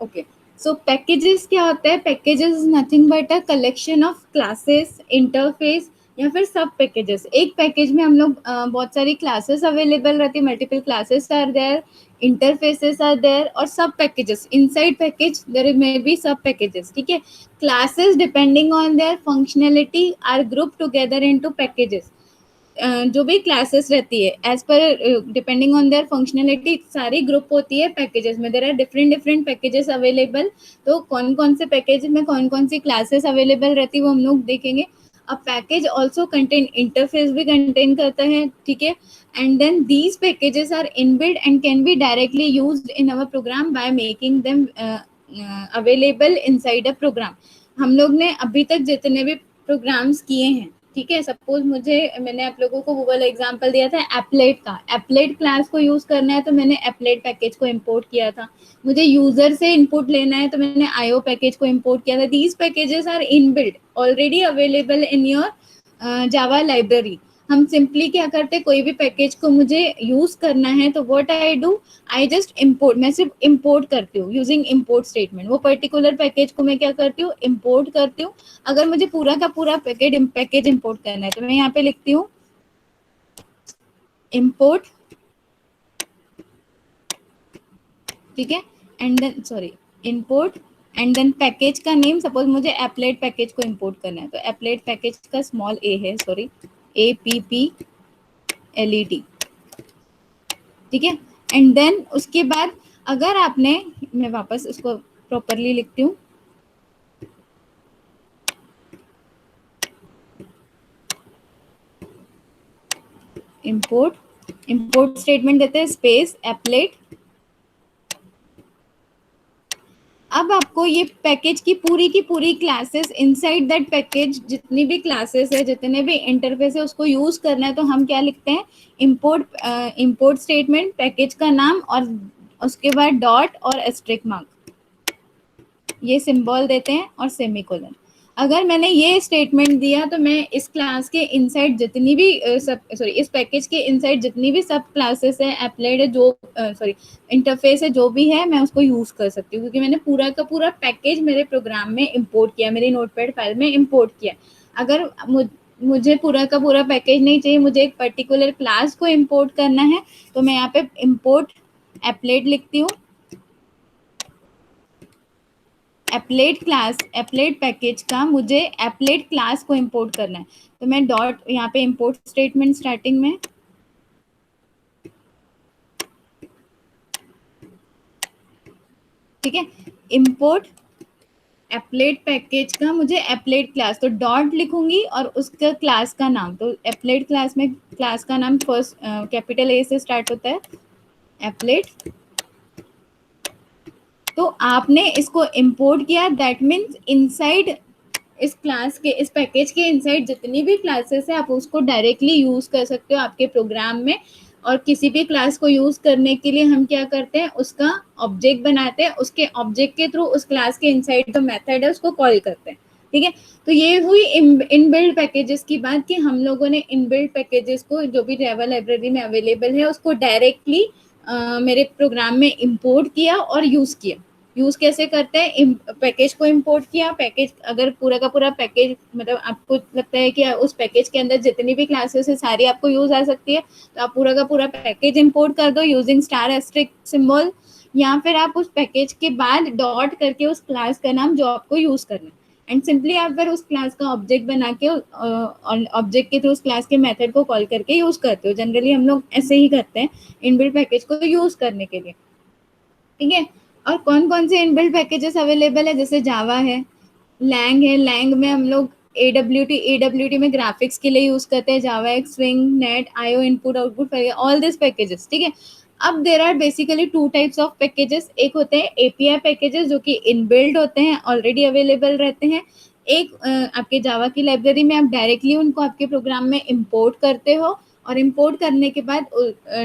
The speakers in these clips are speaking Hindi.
ओके, सो पैकेजेस क्या होता है? Packages is nothing but a collection of classes, interface या फिर सब पैकेजेस। एक पैकेज में हम लोग बहुत सारी क्लासेस अवेलेबल रहती है, multiple classes are there, interfaces are there, और सब packages inside package there may be सब पैकेजेस, ठीक है। Classes depending on their functionality are group together into packages. जो भी क्लासेस रहती है as per depending on their functionality सारी ग्रुप होती है पैकेजेस में। There are different different packages available. तो कौन कौन से पैकेज में कौन कौन सी क्लासेस अवेलेबल रहती है वो हम लोग देखेंगे। A package also contain interface भी कंटेन करता है, ठीक है। And then these packages are inbuilt and can be directly used in our program by making them available inside a program. हम लोग ने अभी तक जितने भी प्रोग्राम्स किए हैं, ठीक है, सपोज मैंने आप लोगों को गूगल एग्जांपल दिया था एप्लेट का। एप्लेट क्लास को यूज करना है तो मैंने एप्लेट पैकेज को इंपोर्ट किया था। मुझे यूजर से इनपुट लेना है तो मैंने आईओ पैकेज को इंपोर्ट किया था। These packages are inbuilt already available in your Java library. हम सिंपली क्या करते हैं, कोई भी पैकेज को मुझे यूज करना है तो what I do, I just import. मैं सिर्फ इम्पोर्ट करती हूँ यूजिंग इम्पोर्ट स्टेटमेंट। वो पर्टिकुलर पैकेज को मैं क्या करती हूँ, इम्पोर्ट करती हूँ। अगर मुझे पूरा का पूरा पैकेज इम्पोर्ट करना है तो मैं यहाँ पे लिखती हूँ इम्पोर्ट, ठीक है, and then sorry import and then package का नेम। सपोज मुझे एप्लेट पैकेज को इम्पोर्ट करना है तो एप्लेट पैकेज का स्मॉल ए है, सॉरी APPLET, ठीक है। एंड देन उसके बाद अगर आपने, मैं वापस उसको प्रॉपरली लिखती हूँ, इंपोर्ट स्टेटमेंट देते हैं स्पेस एप्लेट। अब आपको ये पैकेज की पूरी क्लासेस इनसाइड दैट पैकेज, जितनी भी क्लासेस है, जितने भी इंटरफेस है, उसको यूज करना है तो हम क्या लिखते हैं, इंपोर्ट स्टेटमेंट, पैकेज का नाम और उसके बाद डॉट और एस्ट्रिक मार्क, ये सिंबल देते हैं और सेमीकोलन। अगर मैंने ये स्टेटमेंट दिया तो मैं इस क्लास के इनसाइड जितनी भी इस पैकेज के इनसाइड जितनी भी सब क्लासेस है, एप्लेट है, जो इंटरफेस है, जो भी है, मैं उसको यूज कर सकती हूँ क्योंकि मैंने पूरा का पूरा पैकेज मेरे प्रोग्राम में इंपोर्ट किया, मेरी नोटपैड फाइल में इंपोर्ट किया। अगर मुझे पूरा का पूरा पैकेज नहीं चाहिए, मुझे एक पर्टिकुलर क्लास को इंपोर्ट करना है तो मैं यहाँ पे इंपोर्ट एप्लेट लिखती हूँ। एप्लेट पैकेज का मुझे एप्लेट क्लास को इंपोर्ट करना है तो मैं डॉट यहाँ पे इंपोर्ट स्टेटमेंट स्टार्टिंग में, ठीक है, इंपोर्ट एप्लेट पैकेज का मुझे एप्लेट क्लास, तो डॉट लिखूंगी और उसका क्लास का नाम, तो एप्लेट क्लास में क्लास का नाम फर्स्ट कैपिटल ए से स्टार्ट होता है, एप्लेट। तो आपने इसको इंपोर्ट किया, दैट मीन्स इनसाइड इस क्लास के, इस पैकेज के इनसाइड जितनी भी क्लासेस है आप उसको डायरेक्टली यूज कर सकते हो आपके प्रोग्राम में। और किसी भी क्लास को यूज करने के लिए हम क्या करते हैं, उसका ऑब्जेक्ट बनाते हैं, उसके ऑब्जेक्ट के थ्रू उस क्लास के इनसाइड जो मेथड है उसको कॉल करते हैं, ठीक है। तो ये हुई इनबिल्ड पैकेजेस की बात कि हम लोगों ने इनबिल्ड पैकेजेस को जो भी जावा लाइब्रेरी में अवेलेबल है उसको डायरेक्टली मेरे प्रोग्राम में इंपोर्ट किया और यूज किया। यूज कैसे करते हैं, पैकेज को इंपोर्ट किया, पैकेज अगर पूरा का पूरा पैकेज मतलब आपको लगता है कि उस पैकेज के अंदर जितनी भी क्लासेस है सारी आपको यूज आ सकती है तो आप पूरा का पूरा पैकेज इंपोर्ट कर दो यूजिंग स्टार एस्ट्रिक सिंबल, या फिर आप उस पैकेज के बाद डॉट करके उस क्लास का नाम जो आपको यूज करना है एंड सिंपली आप फिर उस क्लास का ऑब्जेक्ट बना के ऑब्जेक्ट के थ्रू उस क्लास के मेथड को कॉल करके यूज करते हो। जनरली हम लोग ऐसे ही करते हैं इनबिल्ट पैकेज को यूज करने के लिए, ठीक है। और कौन कौन से इनबिल्ट पैकेजेस अवेलेबल है, जैसे जावा है, लैंग है, लैंग में हम लोग AWT में ग्राफिक्स के लिए यूज करते हैं, Java X, swing, net, IO, input output, all this packages, ठीक है। अब there are basically two types of packages, एक होते हैं एपीआई पैकेजेस जो कि इनबिल्ट होते हैं, ऑलरेडी अवेलेबल रहते हैं। एक आपके जावा की लाइब्रेरी में आप डायरेक्टली उनको आपके प्रोग्राम में इंपोर्ट करते हो और इंपोर्ट करने के बाद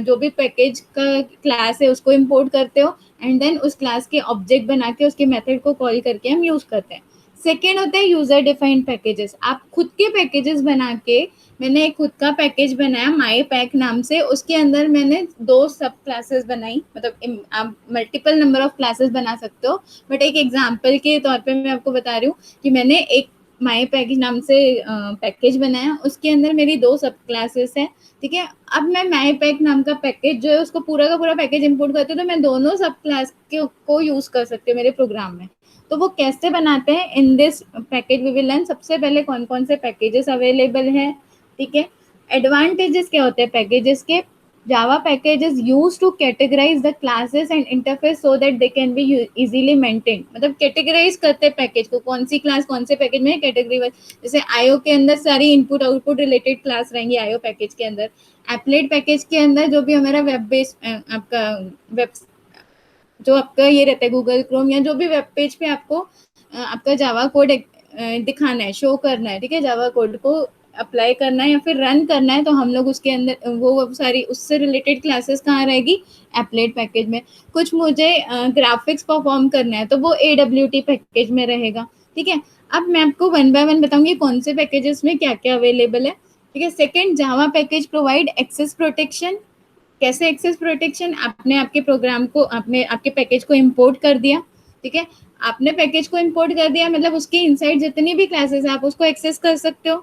जो भी पैकेज का क्लास है उसको इंपोर्ट करते हो एंड देन उस क्लास के ऑब्जेक्ट बना के उसके मेथड को कॉल करके हम यूज करते हैं। सेकेंड होता है यूजर डिफाइंड पैकेजेस। आप खुद के पैकेजेस बना के, मैंने एक खुद का पैकेज बनाया माई पैक नाम से, उसके अंदर मैंने 2 सब क्लासेस बनाई, मतलब आप मल्टीपल नंबर ऑफ क्लासेस बना सकते हो, बट एक एग्जांपल के तौर पे मैं आपको बता रही हूँ कि मैंने एक माई पैकेज नाम से पैकेज बनाया, उसके अंदर मेरी 2 सब क्लासेस है, ठीक है। अब मैं माई पैक नाम का पैकेज जो है उसको पूरा का पूरा पैकेज इंपोर्ट करती हूँ, तो मैं दोनों सब क्लास को यूज कर सकती हूँ मेरे प्रोग्राम में। तो वो कैसे बनाते हैं, in this package we will learn. सबसे पहले कौन कौन से पैकेजेस अवेलेबल हैं, ठीक है। एडवांटेजेस क्या होते हैं पैकेजेस के, Java packages use to categorize the classes and interface so that they can be easily maintain. मतलब कैटेगराइज करते हैं पैकेज को, कौन सी क्लास कौन से पैकेज में कैटेगरी वाइज। जैसे आईओ के अंदर सारी इनपुट आउटपुट रिलेटेड क्लास रहेंगी आईओ पैकेज के अंदर। एप्लेट पैकेज के अंदर जो भी हमारा वेब बेस्ड आपका वेब जो आपका ये रहता है गूगल क्रोम या जो भी वेब पेज पे आपको आपका जावा कोड दिखाना है, शो करना है, ठीक है, जावा कोड को अप्लाई करना है या फिर रन करना है, तो हम लोग उसके अंदर वो सारी उससे रिलेटेड क्लासेस कहाँ रहेगी, एप्लेट पैकेज में। कुछ मुझे ग्राफिक्स परफॉर्म करना है तो वो AWT पैकेज में रहेगा, ठीक है। अब मैं आपको वन बाय वन बताऊंगी कौन से पैकेजेस में क्या क्या अवेलेबल है, ठीक है। Second, Java package provide access protection. कैसे एक्सेस प्रोटेक्शन, आपने आपके प्रोग्राम को, आपने आपके पैकेज को इंपोर्ट कर दिया, ठीक है। आपने पैकेज को इंपोर्ट कर दिया मतलब उसके इनसाइड जितनी भी क्लासेस है आप उसको एक्सेस कर सकते हो,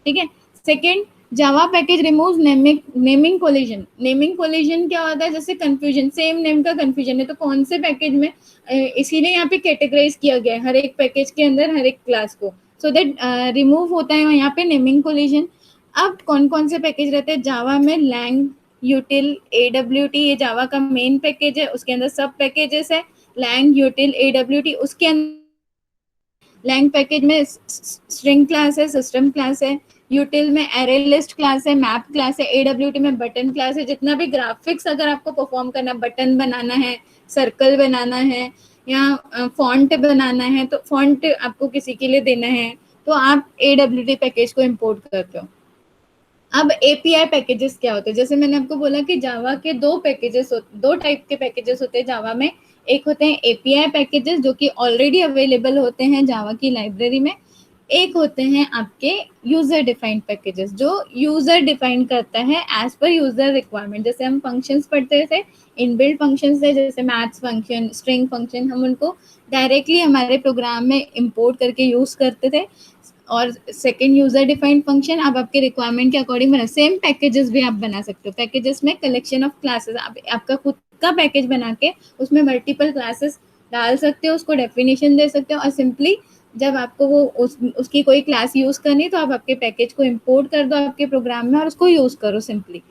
ठीक है। Second, Java package remove naming collision. Naming collision क्या होता है, जैसे कंफ्यूजन, सेम नेम का कंफ्यूजन है तो कौन से पैकेज में, इसीलिए यहाँ पे कैटेगराइज किया गया है हर एक पैकेज के अंदर हर एक क्लास को, सो दैट रिमूव होता है यहाँ पे नेमिंग कोलिजन। अब कौन कौन से पैकेज रहते हैं जावा में, लैंग, यूटिल, AWT, ये जावा का मेन पैकेज है, उसके अंदर सब पैकेजेस है, लैंग, यूटिल, AWT। उसके अंदर लैंग पैकेज में स्ट्रिंग क्लास है, सिस्टम क्लास है, यूटिल में एरे लिस्ट क्लास है, मैप क्लास है, AWT में बटन क्लास है। जितना भी ग्राफिक्स अगर आपको परफॉर्म करना, बटन बनाना है, सर्कल बनाना है या फॉन्ट बनाना है, तो फॉन्ट आपको किसी के लिए देना है तो आप AWT पैकेज को इंपोर्ट करते हो। अब एपीआई पैकेजेस क्या होते हैं, जैसे मैंने आपको बोला कि जावा के दो टाइप के पैकेजेस होते हैं जावा में। एक होते हैं एपीआई पैकेजेस जो कि ऑलरेडी अवेलेबल होते हैं जावा की लाइब्रेरी में। एक होते हैं आपके यूजर डिफाइंड पैकेजेस जो यूजर डिफाइन करता है एज पर यूजर रिक्वायरमेंट। जैसे हम फंक्शंस पढ़ते थे, इनबिल्ट फंक्शंस थे जैसे मैथ्स फंक्शन, स्ट्रिंग फंक्शन, हम उनको डायरेक्टली हमारे प्रोग्राम में इंपोर्ट करके यूज करते थे। और सेकेंड, यूजर डिफाइंड फंक्शन, आप आपके रिक्वायरमेंट के अकॉर्डिंग बना, सेम पैकेजेस भी आप बना सकते हो। पैकेजेस में कलेक्शन ऑफ क्लासेस, आप आपका खुद का पैकेज बना के उसमें मल्टीपल क्लासेस डाल सकते हो, उसको डेफिनेशन दे सकते हो और सिंपली जब आपको वो उसकी कोई क्लास यूज करनी तो आप आपके पैकेज को इंपोर्ट कर दो आपके प्रोग्राम में और उसको यूज करो सिंपली,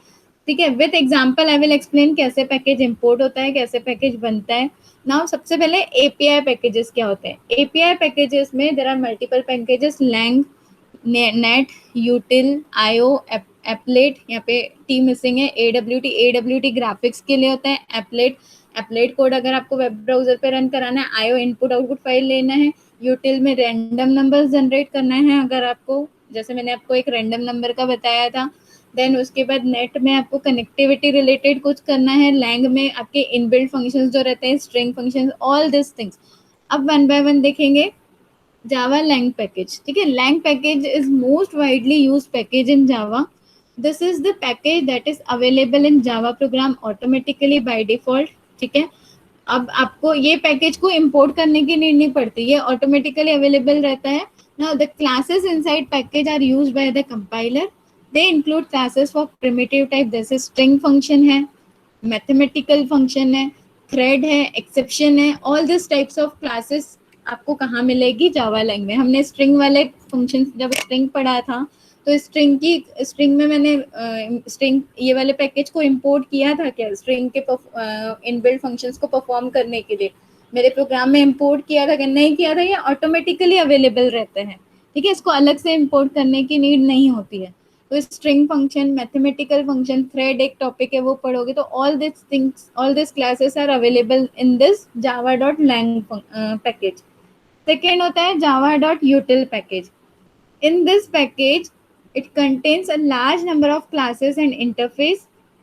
ठीक है। With example I will explain कैसे पैकेज इंपोर्ट होता है, कैसे पैकेज बनता है। नाउ सबसे पहले एपीआई पैकेजेस क्या होते हैं। एपीआई पैकेजेस में there are multiple packages, lang, net, util, IO, applet, यहाँ पे टी मिसिंग है, AWT ग्राफिक्स के लिए होता है, एप्लेट कोड अगर आपको वेब ब्राउजर पे रन कराना है, आईओ इनपुट आउटपुट फाइल लेना है, यूटिल में रैंडम नंबर जनरेट करना है अगर आपको, जैसे मैंने आपको एक रैंडम नंबर का बताया था। देन उसके बाद नेट में आपको कनेक्टिविटी रिलेटेड कुछ करना है, लैंग में आपके इनबिल्ट फंक्शंस जो रहते हैं, string functions, all this things. अब वन बाय वन देखेंगे। जावा लैंग पैकेज, ठीक है। Lang package is most widely use package in Java. This is the package that is available in Java program automatically by default, ठीक है। अब आपको ये पैकेज को इंपोर्ट करने की नीड नहीं पड़ती, ये ऑटोमेटिकली अवेलेबल रहता है। Now the classes inside package are used by the compiler. They include classes for primitive type, जैसे स्ट्रिंग फंक्शन है, मैथमेटिकल फंक्शन है, थ्रेड है, एक्सेप्शन है, all this types of classes आपको कहाँ मिलेगी, जावा लैंग में। हमने स्ट्रिंग वाले फंक्शन जब स्ट्रिंग पढ़ा था तो स्ट्रिंग में मैंने स्ट्रिंग ये वाले पैकेज को इंपोर्ट किया था क्या, स्ट्रिंग के इनबिल्ट फंक्शंस को परफॉर्म करने के लिए मेरे प्रोग्राम में इंपोर्ट किया था क्या, नहीं किया था, ये ऑटोमेटिकली अवेलेबल रहते हैं, ठीक है। इसको अलग से इंपोर्ट करने की नीड नहीं होती है। तो string function, mathematical function, thread एक टॉपिक है वो पढ़ोगे तो all this classes are available in this java.lang package. Second होता है java.util package. In this package, it contains a large number of classes and interface.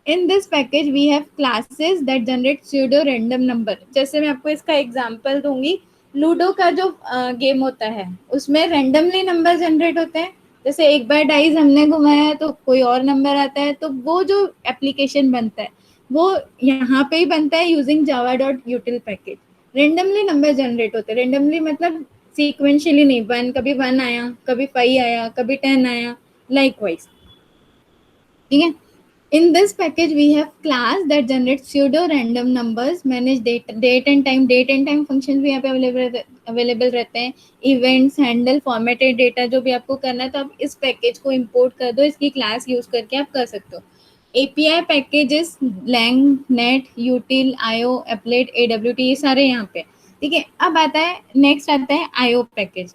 In this package, we have classes that generate pseudo random number. जैसे मैं आपको इसका एग्जांपल दूंगी, लूडो का जो गेम होता है उसमें रैंडमली नंबर जनरेट होते हैं, जैसे एक बार डाइस हमने घुमाया तो कोई और नंबर आता है, तो वो जो एप्लीकेशन बनता है वो यहाँ पे ही बनता है using Java dot यूटिल package. Randomly number generate होते हैं, रेंडमली मतलब सीक्वेंशियली नहीं, वन कभी 1 आया, कभी 5 आया, कभी 10 आया, लाइक, ठीक है। In this package, we have class that generates pseudo random numbers, manage date and time functions भी यहाँ पे अवेलेबल रहते हैं, इवेंट्स, हैंडल, फॉर्मेटेड डेटा जो भी आपको करना है तो आप इस पैकेज को इंपोर्ट कर दो, इसकी क्लास यूज करके आप कर सकते हो। API packages lang, net, util, io, applet, awt ये सारे यहाँ पे, ठीक है। अब आता है नेक्स्ट आता है io package.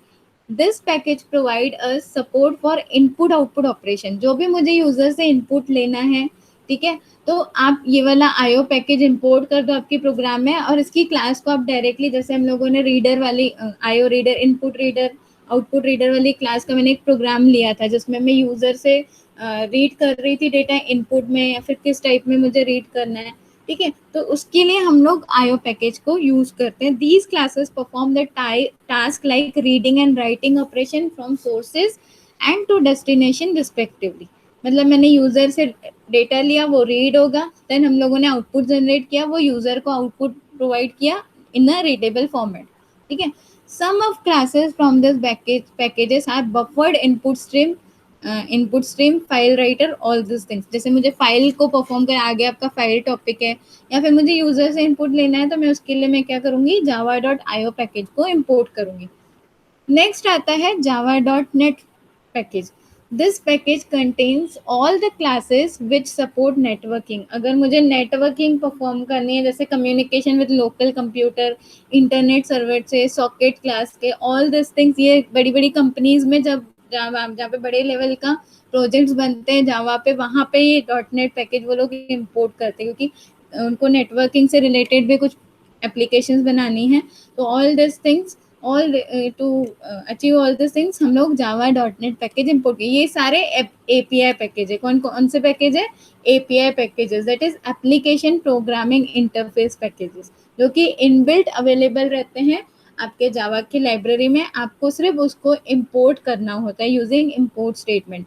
This package provide us support for input output operation, जो भी मुझे यूजर से इनपुट लेना है, ठीक है, तो आप ये वाला आईओ पैकेज इंपोर्ट कर दो आपके प्रोग्राम में, और इसकी क्लास को आप डायरेक्टली, जैसे हम लोगों ने रीडर वाली IO reader, input reader, output reader वाली क्लास का मैंने एक प्रोग्राम लिया था जिसमें मैं यूजर से रीड कर रही थी डेटा इनपुट में, या फिर किस टाइप में मुझे रीड करना है, ठीक है, तो उसके लिए हम लोग आईओ पैकेज को यूज करते हैं। These classes perform the task like reading and writing operation from sources and to destination respectively. मतलब मैंने यूजर से डेटा लिया, वो रीड होगा, देन हम लोगों ने आउटपुट जनरेट किया, वो यूजर को आउटपुट प्रोवाइड किया इन अ रीडेबल फॉर्मेट, ठीक है। Some of classes from this packages are buffered input stream, file writer, all this things. जैसे मुझे फाइल को परफॉर्म कर, आगे आपका फाइल टॉपिक है, या फिर मुझे यूजर से इनपुट लेना है, तो मैं उसके लिए मैं क्या करूंगी, जावा डॉट आईओ पैकेज को इम्पोर्ट करूंगी। नेक्स्ट आता है जावा dot net package. This package contains all the classes which support networking. अगर मुझे नेटवर्किंग परफॉर्म करनी है, जैसे communication with local computer, internet server से, सॉकेट क्लास के, ऑल दिस थिंग्स, ये बड़ी बड़ी कंपनीज में जब जहाँ पे बड़े लेवल का प्रोजेक्ट्स बनते हैं जावा पे, वहाँ पे ये डॉट नेट पैकेज वो लोग इम्पोर्ट करते हैं, क्योंकि उनको नेटवर्किंग से रिलेटेड भी कुछ एप्लीकेशंस बनानी है। तो all this things, all to achieve all this things हम लोग Java dot net package import किए। ये सारे एपीआई पैकेज है। कौन कौन से पैकेज है? API packages, that is application programming interface packages, जो कि इनबिल्ट अवेलेबल रहते हैं आपके जावा की लाइब्रेरी में। आपको सिर्फ उसको इम्पोर्ट करना होता है यूजिंग इम्पोर्ट स्टेटमेंट।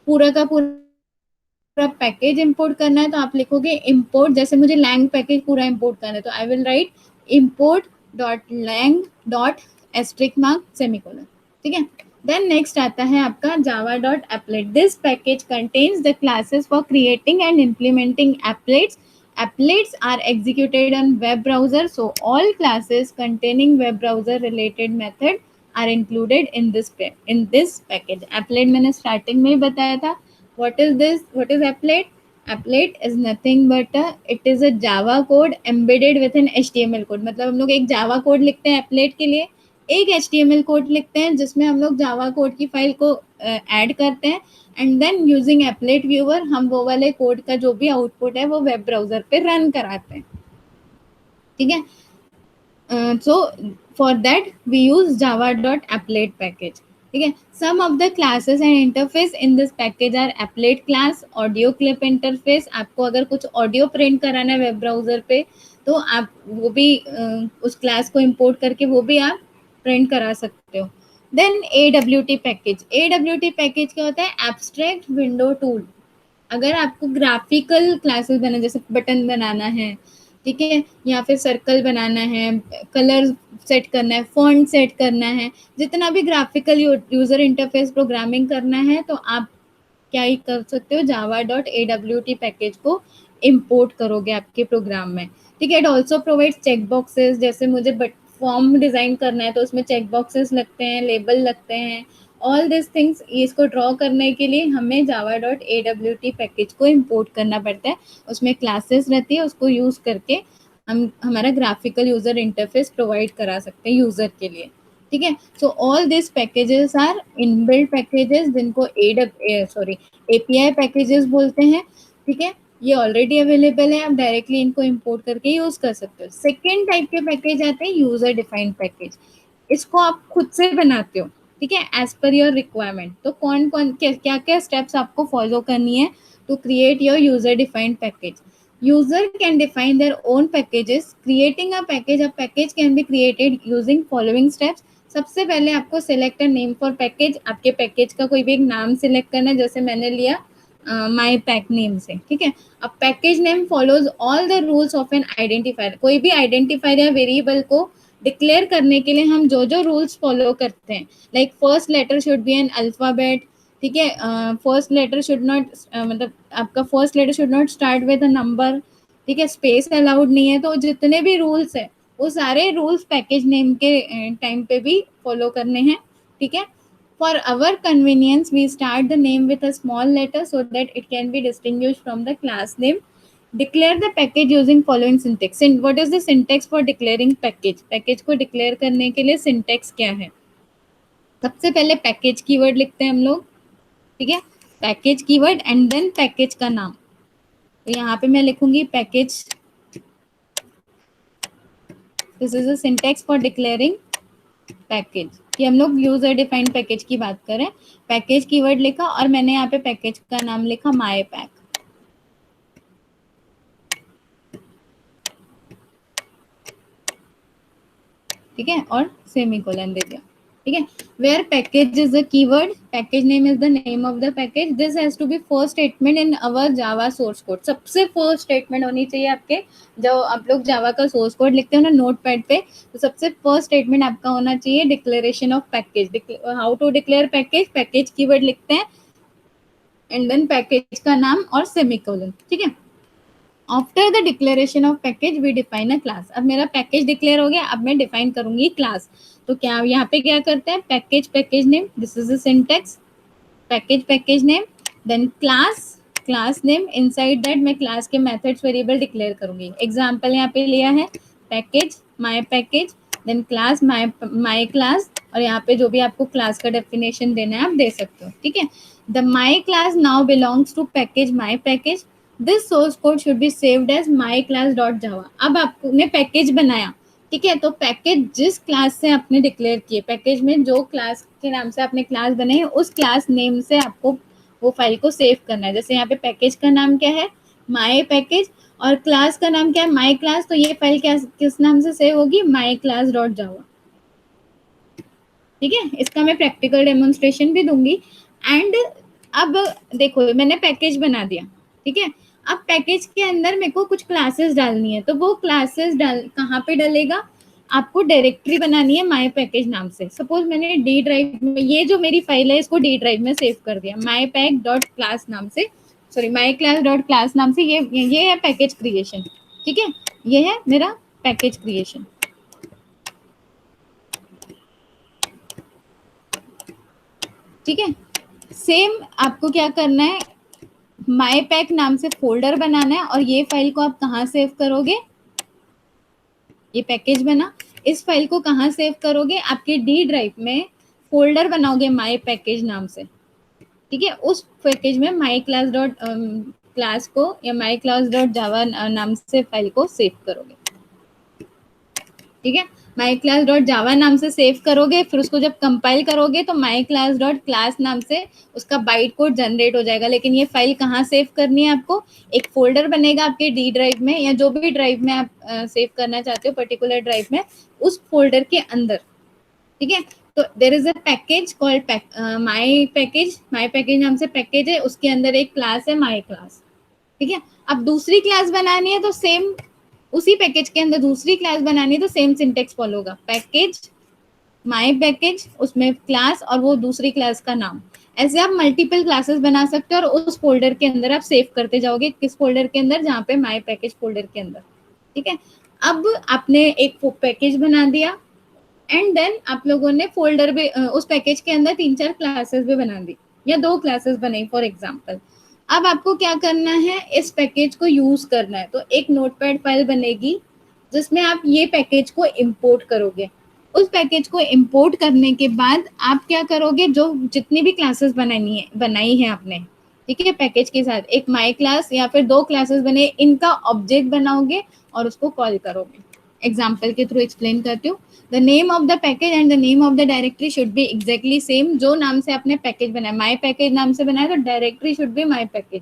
पूरा का पूरा पैकेज इंपोर्ट करना है तो आप लिखोगे इंपोर्ट, जैसे मुझे लैंग पैकेज पूरा इंपोर्ट करना है तो I will write import dot lang dot asterisk mark semicolon, ठीक है। देन नेक्स्ट आता है आपका Java dot applet. This package contains the classes for creating and implementing applets. Applets are executed on web browser, so all classes containing web browser related method are included in this package. Applet मैंने स्टार्टिंग में ही बताया था। What is this? What is applet? Applet is nothing but it is a Java code embedded with an HTML code. मतलब हम लोग एक Java code लिखते हैं applet के लिए, एक HTML कोड लिखते हैं जिसमें हम लोग जावा कोड की फाइल को ऐड करते हैं, and then using applet viewer हम वो वाले कोड का जो भी आउटपुट है वो वेब ब्राउजर पे रन कराते हैं, ठीक है। So for that we use Java dot applet package, ठीक है। Some of the classes and interface in this package are applet class, audio clip interface. आपको अगर कुछ ऑडियो प्रिंट कराना है वेब ब्राउजर पे तो आप वो भी उस क्लास को इंपोर्ट करके वो भी आप प्रिंट करा सकते हो। Then AWT package. AWT package क्या होता है? Abstract window tool. अगर आपको ग्राफिकल क्लासेस बना, जैसे बटन बनाना है, ठीक है, या फिर सर्कल बनाना है, कलर सेट करना है, फॉन्ट सेट करना है, जितना भी ग्राफिकल यूजर इंटरफेस प्रोग्रामिंग करना है, तो आप क्या ही कर सकते हो, जावा डॉट AWT पैकेज को इंपोर्ट करोगे आपके प्रोग्राम में, ठीक है। It also provides check boxes. जैसे मुझे फॉर्म डिजाइन करना है तो उसमें चेक बॉक्सेस लगते हैं, लेबल लगते हैं, ऑल दिस थिंग्स। इसको ड्रॉ करने के लिए हमें जावा डॉट AWT पैकेज को इंपोर्ट करना पड़ता है। उसमें क्लासेस रहती है, उसको यूज करके हम हमारा ग्राफिकल यूजर इंटरफेस प्रोवाइड करा सकते हैं यूजर के लिए, ठीक है। So all this packages are inbuilt packages जिनको एपीआई पैकेजेस बोलते हैं, ठीक है। ये ऑलरेडी अवेलेबल है, आप डायरेक्टली इनको इंपोर्ट करके यूज कर सकते हो। सेकेंड टाइप के पैकेज आते हैं यूजर डिफाइंड पैकेज। इसको आप खुद से बनाते हो, ठीक है, एज पर योर रिक्वायरमेंट। तो क्या क्या स्टेप्स आपको फॉलो करनी है to create your user defined package. User can define their own packages. Creating a package can be created using following steps. सबसे पहले आपको select a name for package. आपके पैकेज का कोई भी एक नाम सिलेक्ट करना है, जैसे मैंने लिया माई पैक नेम से, ठीक है। अब package name follows all the rules of N identifier. कोई भी आइडेंटिफायर या वेरिएबल को डिक्लेयर करने के लिए हम जो जो रूल्स फॉलो करते हैं, like first letter should be an alphabet, ठीक है। फर्स्ट लेटर शुड नॉट, मतलब आपका first letter should not start with a number, ठीक है। स्पेस अलाउड नहीं है। तो जितने भी रूल्स है वो सारे रूल्स पैकेज नेम के टाइम पे भी फॉलो करने हैं, ठीक है। For our convenience, we start the name with a small letter so that it can be distinguished from the class name. Declare the package using following syntax. What is the syntax for declaring package? Package को declare करने के लिए syntax क्या है? सबसे पहले पैकेज कीवर्ड लिखते हैं हम लोग, ठीक है। Package keyword and then package का नाम। तो यहाँ पे मैं लिखूंगी package. This is a syntax for declaring package, कि हम लोग यूजर डिफाइंड पैकेज की बात करें। पैकेज कीवर्ड लिखा और मैंने यहाँ पे पैकेज का नाम लिखा माई पैक, ठीक है, और सेमीकोलन दे दिया, ठीक है। Where package is the keyword, package name is the name of the package. This has to be first statement in our Java source code. सबसे फर्स्ट स्टेटमेंट होनी चाहिए आपके, जब आप लोग जावा का सोर्स कोड लिखते हो ना नोटपैड पे, तो सबसे फर्स्ट स्टेटमेंट आपका होना चाहिए declaration of package. How to declare package, package keyword लिखते हैं एंड देन पैकेज का नाम और सेमीकोलन, ठीक है। After the declaration of package we define a class. अब मेरा पैकेज डिक्लेयर हो गया, अब मैं डिफाइन करूंगी क्लास। तो क्या यहाँ पे क्या करते हैं, package package name, this is the syntax, package package name, then class class name. Inside that मैं क्लास के मेथड्स वेरिएबल डिक्लेयर करूंगी। एग्जांपल यहाँ पे लिया है package my package, then class my class, और यहाँ पे जो भी आपको क्लास का डेफिनेशन देना है आप दे सकते हो, ठीक है। The my class now belongs to package my package. This source code should be saved as my class dot Java. अब आपने पैकेज बनाया, ठीक है, तो पैकेज जिस क्लास से आपने डिक्लेयर किए, पैकेज में जो क्लास के नाम से आपने क्लास बनाई है उस क्लास नेम से आपको वो फाइल को सेव करना है। जैसे यहाँ पे पैकेज का नाम क्या है, माई पैकेज, और क्लास का नाम क्या है, माई क्लास। तो ये फाइल क्या किस नाम से सेव होगी, माई क्लास डॉट जावा, ठीक है। इसका मैं प्रैक्टिकल डेमोन्स्ट्रेशन भी दूंगी। एंड अब देखो मैंने पैकेज बना दिया, ठीक है। अब पैकेज के अंदर मेरे को कुछ क्लासेस डालनी है, तो वो क्लासेस कहाँ पे डलेगा, आपको डायरेक्टरी बनानी है माई पैकेज नाम से। सपोज मैंने डी ड्राइव में, ये जो मेरी फाइल है इसको डी ड्राइव में सेव कर दिया माई पैक डॉट क्लास नाम से, sorry my class dot class नाम से। ये है पैकेज क्रिएशन, ठीक है, ये है मेरा पैकेज क्रिएशन, ठीक है। सेम आपको क्या करना है, माई पैक नाम से फोल्डर बनाना है, और ये फाइल को आप कहाँ सेव करोगे, ये पैकेज बना, इस फाइल को कहाँ सेव करोगे, आपके डी ड्राइव में फोल्डर बनाओगे माई पैकेज नाम से, ठीक है। उस पैकेज में माई क्लास डॉट क्लास को या माई क्लास डॉट जावा नाम से फाइल को सेव करोगे, ठीक है। माई क्लास डॉट जावा नाम से सेव करोगे, फिर उसको जब कंपाइल करोगे तो माई क्लास डॉट क्लास नाम से उसका बाइट कोड जनरेट हो जाएगा। लेकिन ये फाइल कहाँ सेव करनी है आपको, एक फोल्डर बनेगा आपके डी ड्राइव में या जो भी ड्राइव में आप सेव करना चाहते हो, पर्टिकुलर ड्राइव में, उस फोल्डर के अंदर, ठीक है। तो there is a package called my package नाम से पैकेज है, उसके अंदर एक क्लास है माई क्लास, ठीक है। अब दूसरी क्लास बनानी है तो सेम उसी पैकेज के अंदर दूसरी क्लास बनानी है तो सेम सिंटेक्स फॉलो होगा, पैकेज माई पैकेज, उसमें क्लास और वो दूसरी क्लास का नाम। ऐसे आप मल्टीपल क्लासेस बना सकते हो और उस फोल्डर के अंदर आप सेव करते जाओगे, किस फोल्डर के अंदर, जहाँ पे माई पैकेज फोल्डर के अंदर, ठीक है। अब आपने एक पैकेज बना दिया एंड देन आप लोगों ने फोल्डर भी उस पैकेज के अंदर 3-4 क्लासेस भी बना दी या 2 क्लासेस बनाई फॉर एग्जांपल। अब आपको क्या करना है, इस पैकेज को यूज करना है, तो एक नोटपैड फाइल बनेगी जिसमें आप ये पैकेज को इंपोर्ट करोगे। उस पैकेज को इंपोर्ट करने के बाद आप क्या करोगे, जो जितनी भी क्लासेस बनाई है आपने, ठीक है, पैकेज के साथ एक माई क्लास या फिर 2 क्लासेस बने, इनका ऑब्जेक्ट बनाओगे और उसको कॉल करोगे। एग्जाम्पल के थ्रू एक्सप्लेन करती हूँ। The name of the package and the name of the directory should be exactly same. जो नाम से आपने पैकेज बनाया, माई पैकेज नाम से बनाया तो directory should be my package,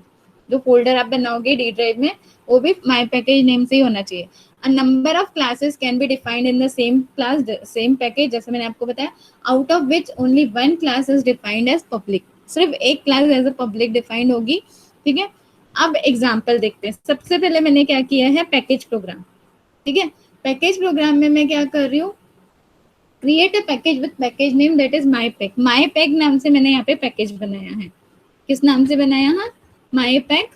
जो फोल्डर आप बनाओगे डी ड्राइव में वो भी माई पैकेज नेम से ही होना चाहिए। A number of classes can be defined in the same class same package, जैसे मैंने आपको बताया, out of which only one class is defined as public. सिर्फ एक class as a public defined होगी, ठीक है। अब एग्जाम्पल देखते हैं। सबसे पहले मैंने क्या किया है, पैकेज प्रोग्राम, ठीक है। पैकेज प्रोग्राम में मैं क्या कर रही हूँ, create a package with package name that is my pack. My pack नाम से मैंने यहाँ पे पैकेज बनाया है। किस नाम से बनाया है, माई पैक,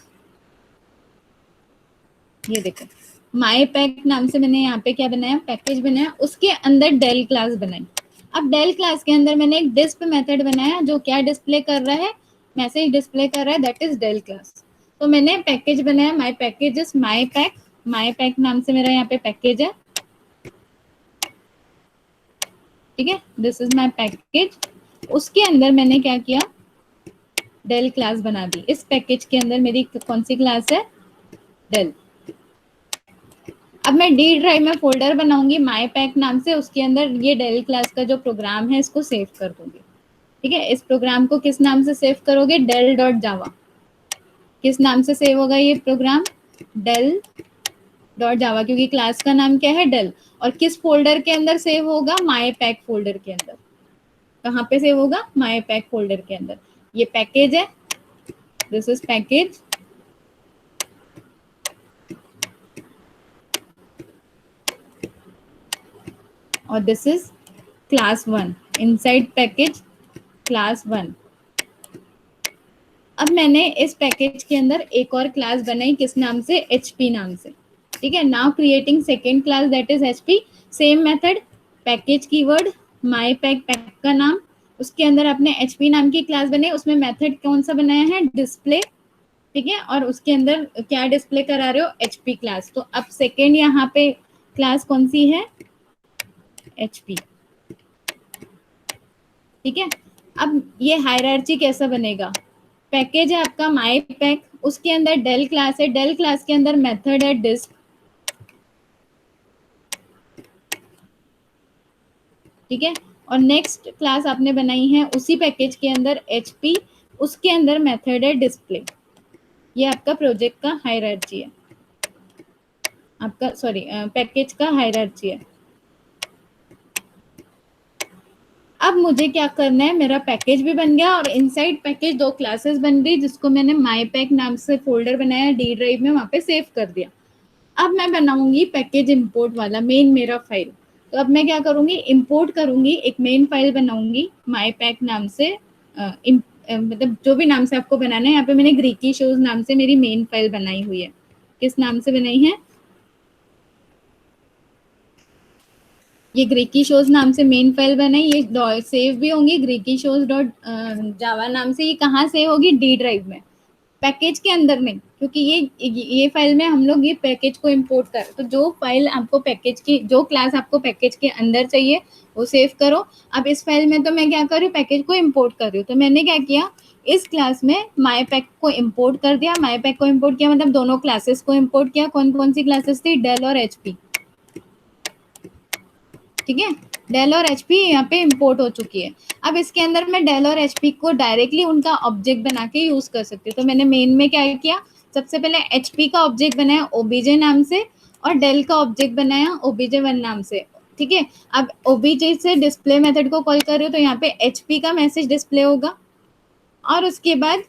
ये देखो माई पैक नाम से मैंने यहाँ पे क्या बनाया, पैकेज बनाया। उसके अंदर डेल क्लास बनाई। अब डेल क्लास के अंदर मैंने एक डिस्प मेथड बनाया जो क्या डिस्प्ले कर रहा है, मैसेज डिस्प्ले कर रहा है, दैट इज डेल क्लास। तो मैंने पैकेज बनाया, my package is my pack, my pack नाम से मेरा यहाँ पे पैकेज है, ठीक है। This is my package. उसके अंदर मैंने क्या किया, डेल क्लास बना दी। इस पैकेज के अंदर मेरी कौन सी क्लास है, डेल। अब मैं डी ड्राइव में फोल्डर बनाऊंगी माई पैक नाम से, उसके अंदर ये डेल क्लास का जो प्रोग्राम है इसको सेव कर दूंगी, ठीक है। इस प्रोग्राम को किस नाम से सेव करोगे, डेल डॉट जावा। किस नाम से सेव होगा ये प्रोग्राम, डेल डॉट जावा, क्योंकि क्लास का नाम क्या है, डेल। और किस फोल्डर के अंदर सेव होगा, माई पैक फोल्डर के अंदर। कहाँ पे सेव होगा, माई पैक फोल्डर के अंदर। ये पैकेज है, दिस इज पैकेज, और this is class 1, inside package class 1। अब मैंने इस पैकेज के अंदर एक और क्लास बनाई, किस नाम से, HP नाम से, ठीक है। Now creating second class that is HP, same method, package keyword, my pack, pack का नाम, उसके अंदर आपने HP नाम की क्लास बनाई, उसमें मेथड कौन सा बनाया है, डिस्प्ले, ठीक है। और उसके अंदर क्या डिस्प्ले करा रहे हो, HP क्लास। तो अब सेकेंड यहाँ पे क्लास कौन सी है, HP, ठीक है। अब ये हायरार्ची कैसा बनेगा, पैकेज है आपका माई पैक, उसके अंदर डेल क्लास है, डेल क्लास के अंदर मेथड है डिस्प, ठीक है। और नेक्स्ट क्लास आपने बनाई है उसी पैकेज के अंदर HP, उसके अंदर मेथड है डिस्प्ले। ये आपका प्रोजेक्ट का हायरार्ची है, आपका सॉरी पैकेज का हायरार्ची है। अब मुझे क्या करना है, मेरा पैकेज भी बन गया और इनसाइड पैकेज दो क्लासेस बन गई, जिसको मैंने माई पैक नाम से फोल्डर बनाया डी ड्राइव में, वहां पे सेव कर दिया। अब मैं बनाऊंगी पैकेज इंपोर्ट वाला मेन मेरा फाइल। तो अब मैं क्या करूंगी, इंपोर्ट करूंगी, एक मेन फाइल बनाऊंगी माई पैक नाम से, मतलब जो भी नाम से आपको बनाना है। यहाँ पे मैंने ग्रीकी शोज नाम से मेरी मेन फाइल बनाई हुई है। किस नाम से बनाई है, ये ग्रीकी शोज नाम से मेन फाइल बनाई, ये सेव भी होंगी ग्रीकी शोज डॉट जावा नाम से। ये कहाँ सेव होगी, डी ड्राइव में, पैकेज के अंदर नहीं, क्योंकि ये फाइल में हम लोग ये पैकेज को इंपोर्ट कर, तो जो फाइल आपको पैकेज की, जो क्लास आपको पैकेज के अंदर चाहिए वो सेव करो। अब इस फाइल में तो मैं क्या कर रही हूँ, पैकेज को इंपोर्ट कर रही हूँ। तो मैंने क्या किया, इस क्लास में माई पैक को इंपोर्ट कर दिया। माई पैक को इंपोर्ट किया मतलब दोनों क्लासेस को इंपोर्ट किया। कौन कौन सी क्लासेस थी, डेल और HP, ठीक है। डेल और HP यहाँ पे इंपोर्ट हो चुकी है। अब इसके अंदर मैं डेल और HP को डायरेक्टली उनका ऑब्जेक्ट बना के यूज कर सकती हूँ। तो मैंने मेन में क्या किया, सबसे पहले HP का ऑब्जेक्ट बनाया OBJ नाम से, और डेल का ऑब्जेक्ट बनाया OBJ1 नाम से, ठीक है। अब OBJ से डिस्प्ले मेथड को कॉल कर रही हूँ, तो यहाँ पे HP का मैसेज डिस्प्ले होगा। और उसके बाद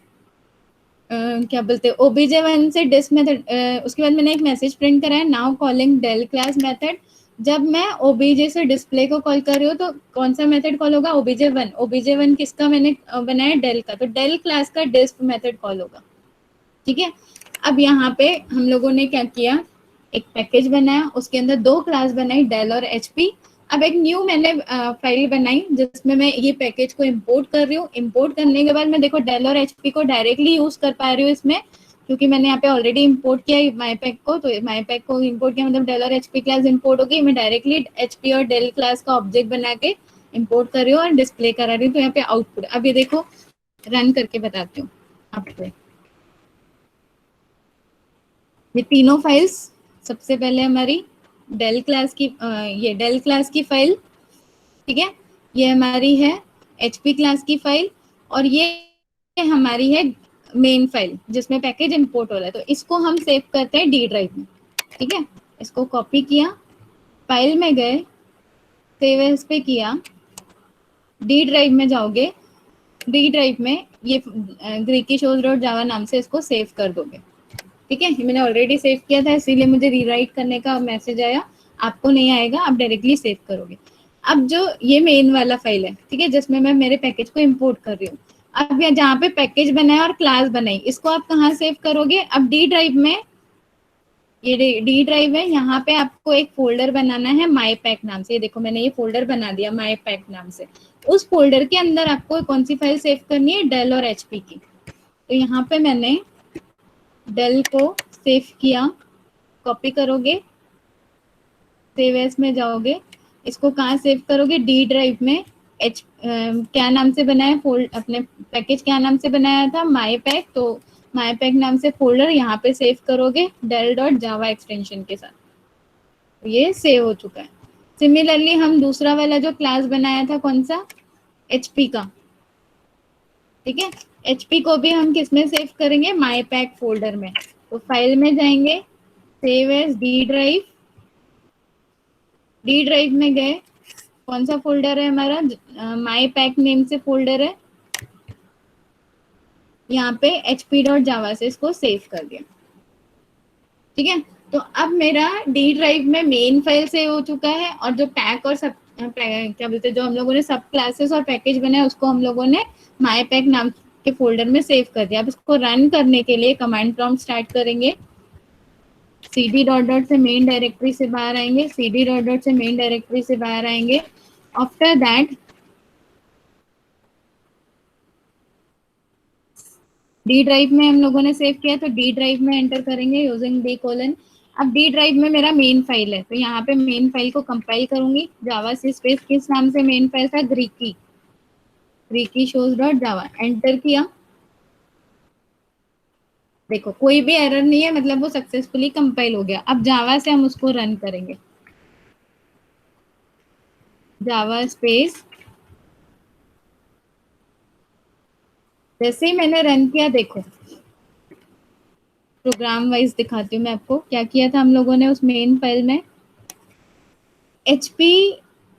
क्या बोलते हैं, OBJ1 से डिस्प मेथड, उसके बाद मैंने एक मैसेज प्रिंट कराया, now calling del class method. जब मैं OBJ से डिस्प्ले को कॉल कर रही हूँ तो कौन सा मेथड कॉल होगा, OBJ1। OBJ1 किसका मैंने बनाया, डेल का, तो डेल क्लास का डिस्प मेथड कॉल होगा, ठीक है। अब यहाँ पे हम लोगों ने क्या किया, एक पैकेज बनाया, उसके अंदर दो क्लास बनाई, डेल और HP। अब एक न्यू मैंने फाइल बनाई जिसमें मैं ये पैकेज को इंपोर्ट कर रही हूँ। इंपोर्ट करने के बाद मैं देखो डेल और HP को डायरेक्टली यूज कर पा रही हूँ इसमें, क्योंकि मैंने यहाँ पे ऑलरेडी इंपोर्ट किया है माई पैक को। तो माई पैक को इंपोर्ट किया मतलब डेल और HP क्लास इंपोर्ट होगी। मैं डायरेक्टली HP और डेल क्लास का ऑब्जेक्ट बना के इंपोर्ट कर रही हूँ और डिस्प्ले करा रही हूँ। तो यहाँ पे आउटपुट अब ये देखो, रन करके बताती हूँ आपको। ये तीनों फाइल्स, सबसे पहले हमारी डेल क्लास की ये डेल क्लास की फाइल, ठीक है। ये हमारी है HP क्लास की फाइल, और ये हमारी है मेन फाइल जिसमें पैकेज इंपोर्ट हो रहा है, तो इसको हम सेव करते हैं डी ड्राइव में। ठीक है, इसको कॉपी किया, फाइल में गए, सेव एज पे किया, डी ड्राइव में जाओगे, डी ड्राइव में ये ग्रीकी शोज डॉट जावा नाम से इसको सेव कर दोगे। ठीक है, मैंने ऑलरेडी सेव किया था इसीलिए मुझे रीराइट करने का मैसेज आया, आपको नहीं आएगा, आप डायरेक्टली सेव करोगे। अब जो ये मेन वाला फाइल है, ठीक है, जिसमें मैं मेरे पैकेज को इंपोर्ट कर रही हूँ, अब यहाँ जहाँ पे पैकेज बनाया और क्लास बनाई, इसको आप कहाँ सेव करोगे? अब डी ड्राइव में, ये डी ड्राइव है, यहाँ पे आपको एक फोल्डर बनाना है माई पैक नाम से। ये देखो मैंने ये फोल्डर बना दिया माई पैक नाम से। उस फोल्डर के अंदर आपको कौन सी फाइल सेव करनी है? डेल और एचपी की। तो यहाँ पे मैंने डेल को सेव किया, कॉपी करोगे, सेव एज में जाओगे, इसको कहाँ सेव करोगे? डी ड्राइव में। क्या नाम से बनाया फोल्ड, अपने पैकेज क्या नाम से बनाया था? माई पैक। तो माई पैक नाम से फोल्डर यहाँ पे सेव करोगे डेल डॉट जावा एक्सटेंशन के साथ। तो ये सेव हो चुका है। सिमिलरली हम दूसरा वाला जो क्लास बनाया था, कौन सा? एचपी का। ठीक है, एचपी को भी हम किस में सेव करेंगे? माई पैक फोल्डर में। तो फाइल में जाएंगे, save as D drive, D drive में गए, कौन सा फोल्डर है हमारा? माई पैक नेम से फोल्डर है, यहाँ पे hp.java से इसको सेव कर दिया। ठीक है, तो अब मेरा डी ड्राइव में मेन फाइल सेव हो चुका है, और जो पैक और सब क्या बोलते हैं, जो हम लोगों ने सब क्लासेस और पैकेज बनाया उसको हम लोगों ने माई पैक नाम के फोल्डर में सेव कर दिया। अब इसको रन करने के लिए कमांड प्रॉम्प्ट स्टार्ट करेंगे, cd डॉट डॉट से मेन डायरेक्टरी से बाहर आएंगे, cd डॉट डॉट से मेन डायरेक्टरी से बाहर आएंगे। आफ्टर दैट डी ड्राइव में हम लोगों ने सेव किया, तो डी ड्राइव में एंटर करेंगे यूजिंग डी कोलन। अब डी ड्राइव में मेरा मेन फाइल है, तो यहाँ पे मेन फाइल को कंपाइल करूंगी, जावा सी स्पेस किस नाम से मेन फाइल था? ग्रीकी, ग्रीकी शोज डॉट जावा। एंटर किया, देखो कोई भी एरर नहीं है, मतलब वो सक्सेसफुली कंपाइल हो गया। अब जावा से हम उसको रन करेंगे, जावा स्पेस, जैसे ही मैंने रन किया, देखो प्रोग्राम वाइज दिखाती हूँ मैं आपको क्या किया था हम लोगों ने उस मेन फाइल में। एचपी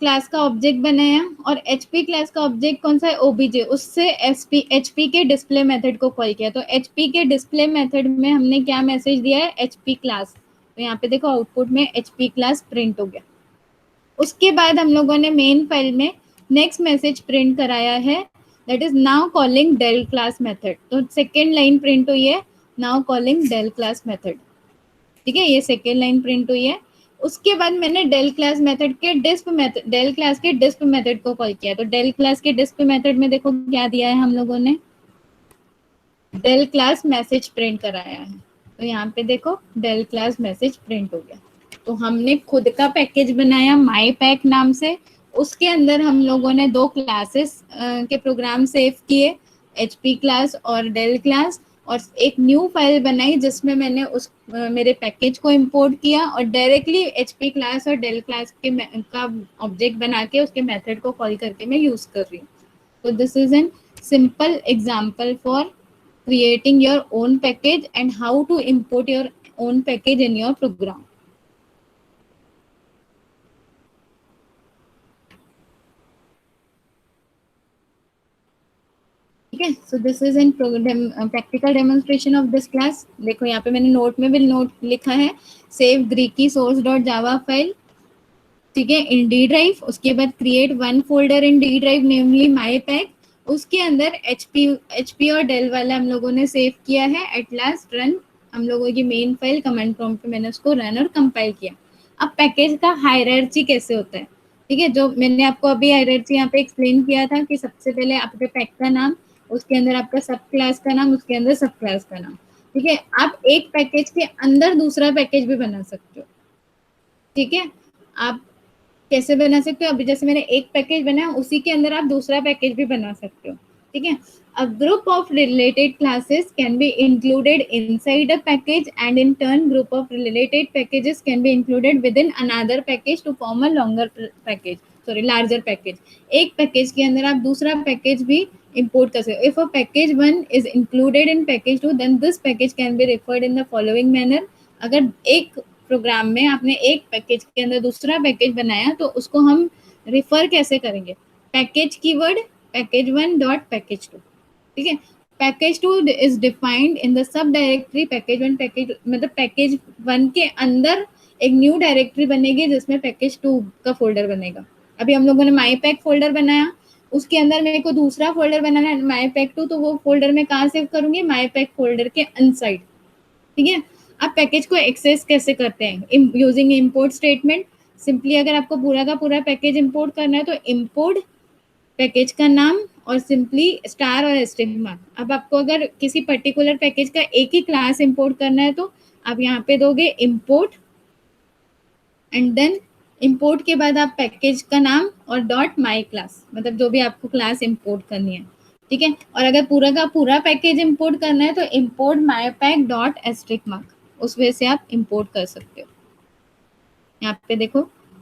क्लास का ऑब्जेक्ट बनाया, और एचपी क्लास का ऑब्जेक्ट कौन सा है? ओबीजे। उससे एचपी के डिस्प्ले मेथड को कॉल किया। तो एचपी के डिस्प्ले मेथड में हमने क्या मैसेज दिया है? HP class. तो यहाँ पे देखो आउटपुट में एचपी क्लास प्रिंट हो गया। उसके बाद हम लोगों ने मेन फाइल में नेक्स्ट मैसेज प्रिंट कराया है, that is now calling del class method. तो सेकेंड लाइन प्रिंट हुई है, now calling del class method. ठीक है, ये सेकेंड लाइन प्रिंट हुई है। उसके बाद मैंने डेल क्लास मेथड के डिस्प मेथड, डेल क्लास के डिस्प मेथड को कॉल किया। तो डेल क्लास के डिस्प मेथड में देखो क्या दिया है हम लोगों ने? डेल क्लास मैसेज प्रिंट कराया है। तो यहाँ पे देखो डेल क्लास मैसेज प्रिंट हो गया। तो हमने खुद का पैकेज बनाया माई पैक नाम से, उसके अंदर हम लोगों ने दो क्लासेस के प्रोग्राम सेव किए, एचपी क्लास और डेल क्लास, और एक न्यू फाइल बनाई जिसमें मैंने उस मेरे पैकेज को इंपोर्ट किया, और डायरेक्टली एचपी क्लास और डेल क्लास के का ऑब्जेक्ट बना के उसके मेथड को कॉल करके मैं यूज कर रही हूँ। तो this is an simple example for creating your own package and how to import your own package in your program. ठीक है, so this is in practical demonstration of this class. देखो यहाँ पे मैंने नोट में भी नोट लिखा है, सेव ग्रीकी सोर्स डॉट जावा फाइल, ठीक है, इन डी ड्राइव। उसके बाद create one folder in D drive namely my pack, उसके अंदर एचपी और डेल वाला हम लोगों ने सेव किया है। एट लास्ट रन, हम लोगों की मेन फाइल कमांड प्रॉम्प्ट पे मैंने उसको रन और कंपाइल किया। अब पैकेज का हायरार्ची कैसे होता है? ठीक है, जो मैंने आपको अभी हायरार्ची यहाँ पे एक्सप्लेन किया था कि सबसे पहले आपके पैक का नाम, उसके अंदर आपका सब क्लास का नाम, उसके अंदर सब क्लास का नाम। ठीक है, आप एक पैकेज के अंदर दूसरा पैकेज भी बना सकते हो। ठीक है, आप कैसे बना सकते हो? अभी जैसे मैंने एक पैकेज बनाया, उसी के अंदर आप दूसरा पैकेज भी बना सकते हो। ठीक है, a group of related classes can be included inside a package, and in turn group of related packages can be included within another package to form a longer package, sorry larger package। एक पैकेज के अंदर आप दूसरा पैकेज भी import कर सकते। If a package 1 is included in package 2 then this package can be referred in the following manner। अगर एक प्रोग्राम में आपने एक पैकेज के अंदर दूसरा पैकेज बनाया तो उसको हम रिफर कैसे करेंगे? Package keyword package 1 dot package 2, ठीक है। Package 2 is defined in the sub directory package 1 package, मतलब पैकेज 1 के अंदर एक न्यू डायरेक्टरी बनेगी जिसमें पैकेज 2 का फोल्डर बनेगा। अभी हम लोगों ने माई पैक फोल्डर बनाया, उसके अंदर मेरे को दूसरा फोल्डर बनाना है माई पैक 2, तो वो फोल्डर में कहाँ सेव करूंगी? माई पैक फोल्डर के अनसाइड, ठीक है। आप पैकेज को एक्सेस कैसे करते हैं? Using import statement. सिंपली अगर आपको पूरा का पूरा पैकेज इंपोर्ट करना है तो इंपोर्ट पैकेज का नाम और सिंपली स्टार और एस्टेरिस्क मार्क। अब आपको अगर किसी पर्टिकुलर पैकेज का एक ही क्लास इंपोर्ट करना है तो आप यहाँ पे दोगे इंपोर्ट एंड देन इंपोर्ट के बाद आप पैकेज का नाम और डॉट माई क्लास, मतलब जो भी आपको क्लास इंपोर्ट करनी है, ठीक है। और अगर पूरा का पूरा पैकेज इंपोर्ट करना है तो इंपोर्ट माई पैक डॉट एस्टेरिस्क मार्क, उस वे से आप इंपोर्ट कर सकते हो। यहाँ पे देखो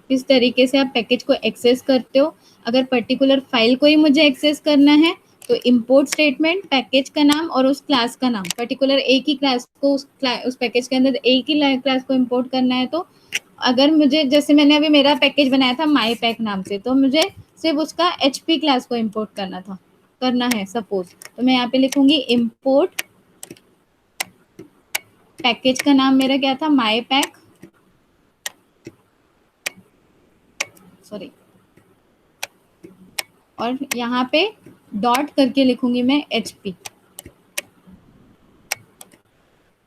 किस तरीके से आप पैकेज को एक्सेस करते हो। अगर पर्टिकुलर फाइल को ही मुझे एक्सेस करना है तो इंपोर्ट स्टेटमेंट पैकेज का नाम और उस क्लास का नाम, पर्टिकुलर एक ही क्लास को उस पैकेज के अंदर एक ही क्लास को इंपोर्ट करना है। तो अगर मुझे, जैसे मैंने अभी मेरा पैकेज बनाया था माई पैक नाम से, तो मुझे सिर्फ उसका HP क्लास को इंपोर्ट करना है सपोज, तो मैं यहाँ पे लिखूंगी इंपोर्ट पैकेज का नाम मेरा क्या था? माई पैक, सॉरी, और यहाँ पे डॉट करके लिखूंगी मैं HP,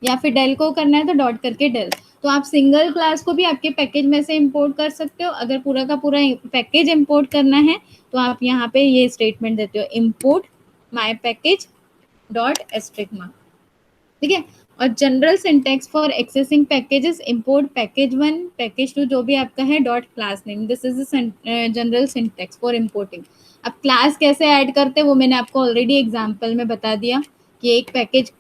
या फिर डेल को करना है तो डॉट करके डेल। तो आप सिंगल क्लास को भी आपके पैकेज में से इंपोर्ट कर सकते हो। अगर पूरा का पूरा पैकेज इंपोर्ट करना है तो आप यहाँ पे ये स्टेटमेंट देते हो इंपोर्ट माई पैकेज डॉट एस्टेरिस्क मार्क, ठीक है। और general syntax for accessing packages import package 1 package 2 जो भी आपका है dot class name, this is general syntax for importing. अब क्लास कैसे ऐड करते हैं वो मैंने आपको ऑलरेडी एग्जांपल में बता दिया कि एक पैकेज